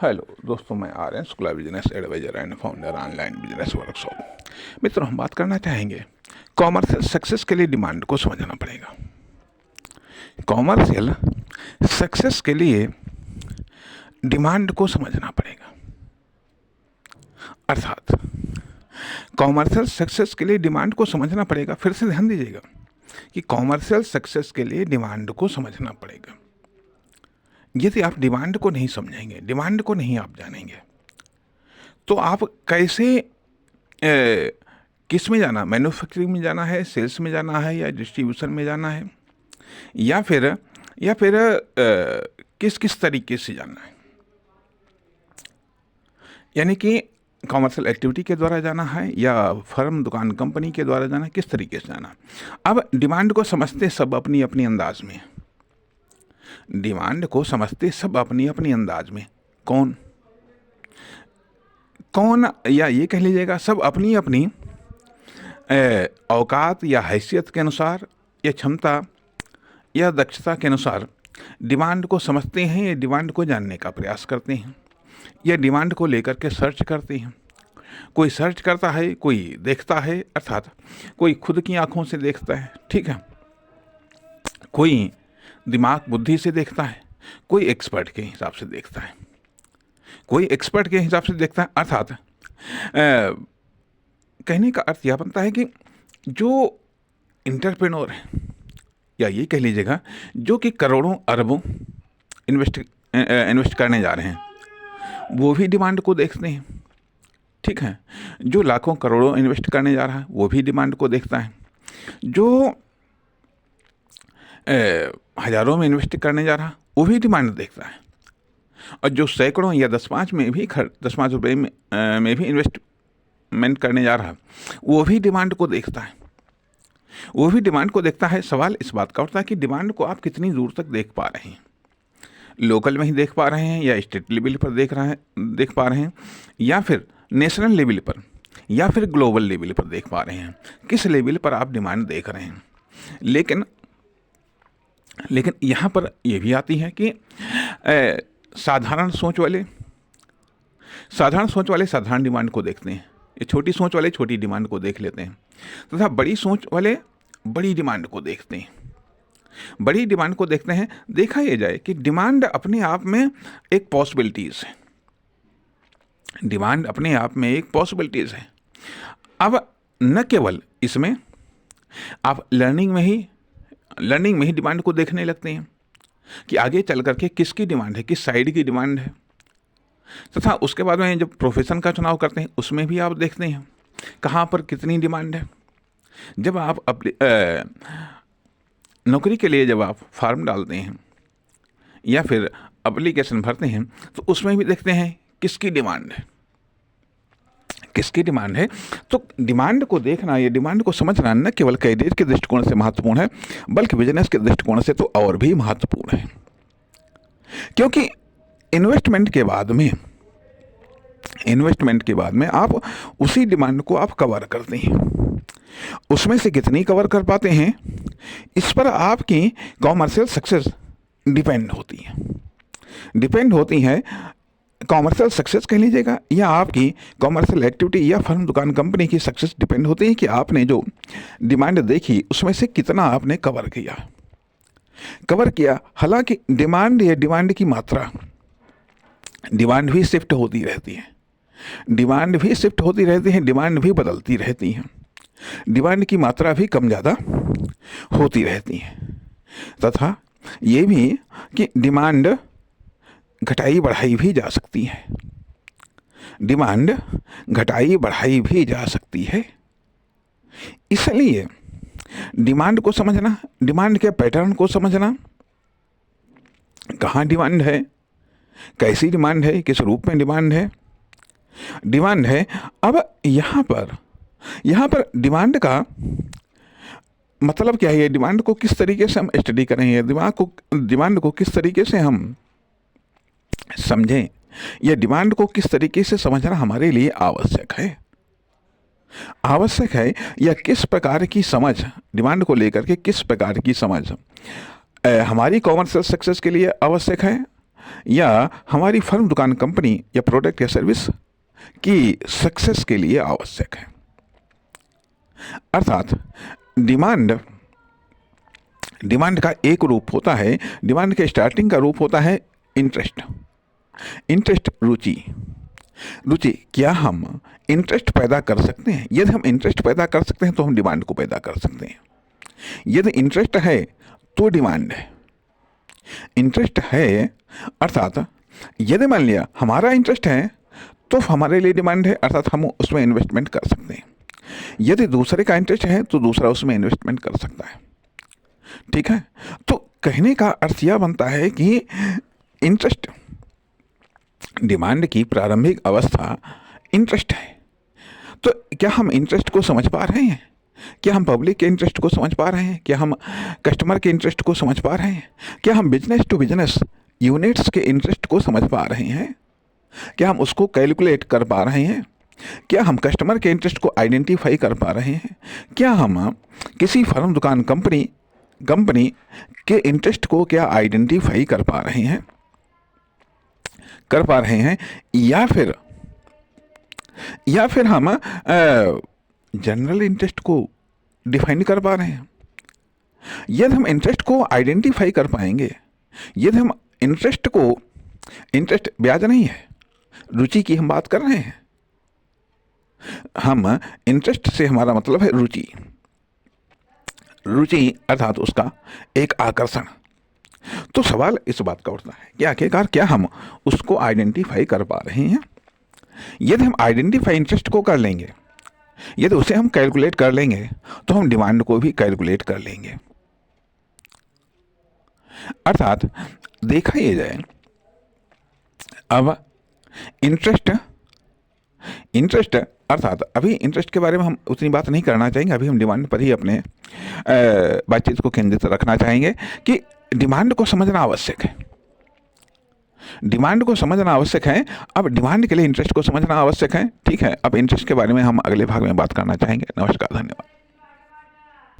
Hello दोस्तों, मैं Aryan Shukla, business adviser and founder online business workshop. मित्रों, हम बात करना चाहेंगे कॉमर्शियल सक्सेस के लिए डिमांड को समझना पड़ेगा। कॉमर्शियल सक्सेस के लिए डिमांड को समझना पड़ेगा। अर्थात कॉमर्शियल सक्सेस के लिए डिमांड को समझना पड़ेगा। फिर से ध्यान दीजिएगा कि कॉमर्शियल सक्सेस के लिए डिमांड को समझना पड़ेगा। यदि आप डिमांड को नहीं समझेंगे, डिमांड को नहीं आप जानेंगे, तो आप कैसे किस में जाना, मैन्युफैक्चरिंग में जाना है, सेल्स में जाना है, या डिस्ट्रीब्यूशन में जाना है, या फिर किस किस तरीके से जाना है। यानी कि कॉमर्शियल एक्टिविटी के द्वारा जाना है या फर्म, दुकान, कंपनी के द्वारा जाना है, किस तरीके से जाना। अब डिमांड को समझते सब अपनी अपनी अंदाज में, डिमांड को समझते सब अपनी अपनी अंदाज में। कौन कौन या ये कह लीजिएगा सब अपनी अपनी औकात या हैसियत के अनुसार, या क्षमता या दक्षता के अनुसार डिमांड को समझते हैं, या डिमांड को जानने का प्रयास करते हैं, या डिमांड को लेकर के सर्च करते हैं। कोई सर्च करता है, कोई देखता है, अर्थात कोई खुद की आंखों से देखता है, ठीक है, कोई दिमाग बुद्धि से देखता है, कोई एक्सपर्ट के हिसाब से देखता है, कोई एक्सपर्ट के हिसाब से देखता है। अर्थात कहने का अर्थ यह बनता है कि जो इंटरप्रेन्योर है, या ये कह लीजिएगा जो कि करोड़ों अरबों इन्वेस्ट करने जा रहे हैं, वो भी डिमांड को देखते हैं, ठीक है। जो लाखों करोड़ों इन्वेस्ट करने जा रहा है वो भी डिमांड को देखता है। जो हज़ारों में इन्वेस्ट करने जा रहा वो भी डिमांड देखता है। और जो सैकड़ों या 10-5 में भी 10-5 रुपये में भी इन्वेस्टमेंट करने जा रहा वो भी डिमांड को देखता है, वो भी डिमांड को देखता है। सवाल इस बात का उठता है कि डिमांड को आप कितनी दूर तक देख पा रहे हैं। लोकल में ही देख पा रहे हैं, या स्टेट लेवल पर देख पा रहे हैं, या फिर नेशनल लेवल पर, या फिर ग्लोबल लेवल पर देख पा रहे हैं। किस लेवल पर आप डिमांड देख रहे हैं। लेकिन यहाँ पर यह भी आती है कि साधारण सोच वाले साधारण डिमांड को देखते हैं, ये छोटी सोच वाले छोटी डिमांड को देख लेते हैं, तथा बड़ी सोच वाले बड़ी डिमांड को देखते हैं। बड़ी डिमांड को देखते हैं। देखा यह जाए कि डिमांड अपने आप में एक पॉसिबिलिटीज़ है, डिमांड अपने आप में एक पॉसिबिलिटीज़ है। अब न केवल इसमें आप लर्निंग में ही डिमांड को देखने लगते हैं कि आगे चल करके किसकी डिमांड है, किस साइड की डिमांड है, तथा उसके बाद में जब प्रोफेशन का चुनाव करते हैं उसमें भी आप देखते हैं कहाँ पर कितनी डिमांड है। जब आप अपनी नौकरी के लिए जब आप फॉर्म डालते हैं या फिर एप्लीकेशन भरते हैं तो उसमें भी देखते हैं किसकी डिमांड है, किसकी डिमांड है। तो डिमांड को देखना, ये डिमांड को समझना न केवल कैरियर के दृष्टिकोण से महत्वपूर्ण है, बल्कि बिजनेस के दृष्टिकोण से तो और भी महत्वपूर्ण है। क्योंकि इन्वेस्टमेंट के बाद में आप उसी डिमांड को आप कवर करते हैं। उसमें से कितनी कवर कर पाते हैं, इस पर आपकी कॉमर्शियल सक्सेस डिपेंड होती है। कॉमर्शियल सक्सेस कह लीजिएगा, या आपकी कॉमर्शियल एक्टिविटी या फर्म, दुकान, कंपनी की सक्सेस डिपेंड होती है कि आपने जो डिमांड देखी उसमें से कितना आपने कवर किया। हालांकि डिमांड या डिमांड की मात्रा, डिमांड भी शिफ्ट होती रहती है, डिमांड भी बदलती रहती है, डिमांड की मात्रा भी कम ज़्यादा होती रहती है। तथा ये भी कि डिमांड घटाई बढ़ाई भी जा सकती है, डिमांड घटाई बढ़ाई भी जा सकती है। इसलिए डिमांड को समझना, डिमांड के पैटर्न को समझना, कहाँ डिमांड है, कैसी डिमांड है, किस रूप में डिमांड है। अब यहाँ पर डिमांड का मतलब क्या है, डिमांड को किस तरीके से हम स्टडी करेंगे, डिमांड को किस तरीके से हम समझें, या डिमांड को किस तरीके से समझना हमारे लिए आवश्यक है, या किस प्रकार की समझ, डिमांड को लेकर के किस प्रकार की समझ हमारी कॉमर्शियल सक्सेस के लिए आवश्यक है, या हमारी फर्म, दुकान, कंपनी या प्रोडक्ट या सर्विस की सक्सेस के लिए आवश्यक है। अर्थात डिमांड का एक रूप होता है, डिमांड के स्टार्टिंग का रूप होता है इंटरेस्ट, रुचि। क्या हम इंटरेस्ट पैदा कर सकते हैं? यदि हम इंटरेस्ट पैदा कर सकते हैं तो हम डिमांड को पैदा कर सकते हैं। यदि इंटरेस्ट है तो डिमांड है। इंटरेस्ट है अर्थात यदि मान लिया हमारा इंटरेस्ट है तो हमारे लिए डिमांड है, अर्थात हम उसमें इन्वेस्टमेंट कर सकते हैं। यदि दूसरे का इंटरेस्ट है तो दूसरा उसमें इन्वेस्टमेंट कर सकता है। ठीक है, तो कहने का अर्थ यह बनता है कि इंटरेस्ट, डिमांड की प्रारंभिक अवस्था इंटरेस्ट है। तो क्या हम इंटरेस्ट को समझ पा रहे हैं? क्या हम पब्लिक के इंटरेस्ट को समझ पा रहे हैं? क्या हम कस्टमर के इंटरेस्ट को समझ पा रहे हैं? क्या हम बिजनेस टू बिजनेस यूनिट्स के इंटरेस्ट को समझ पा रहे हैं? क्या हम उसको कैलकुलेट कर पा रहे हैं? क्या हम कस्टमर के इंटरेस्ट को आइडेंटिफाई कर पा रहे हैं? क्या हम किसी फर्म, दुकान, कंपनी के इंटरेस्ट को क्या आइडेंटिफाई कर पा रहे हैं? या फिर हम जनरल इंटरेस्ट को डिफाइन कर पा रहे हैं? यदि हम इंटरेस्ट को आइडेंटिफाई कर पाएंगे, यदि हम इंटरेस्ट ब्याज नहीं है, रुचि की हम बात कर रहे हैं। हम इंटरेस्ट से हमारा मतलब है रुचि अर्थात उसका एक आकर्षण। तो सवाल इस बात का उठता है कि आखिरकार क्या हम उसको आइडेंटिफाई कर पा रहे हैं? यदि हम आइडेंटिफाई इंटरेस्ट को कर लेंगे, यदि उसे हम कैलकुलेट कर लेंगे, तो हम डिमांड को भी कैलकुलेट कर लेंगे। अर्थात देखा ये जाए, अब इंटरेस्ट अर्थात अभी इंटरेस्ट के बारे में हम उतनी बात नहीं करना चाहेंगे। अभी हम डिमांड पर ही अपने बातचीत को केंद्रित रखना चाहेंगे कि डिमांड को समझना आवश्यक है। डिमांड को समझना आवश्यक है। अब डिमांड के लिए इंटरेस्ट को समझना आवश्यक है। ठीक है, अब इंटरेस्ट के बारे में हम अगले भाग में बात करना चाहेंगे। नमस्कार, धन्यवाद।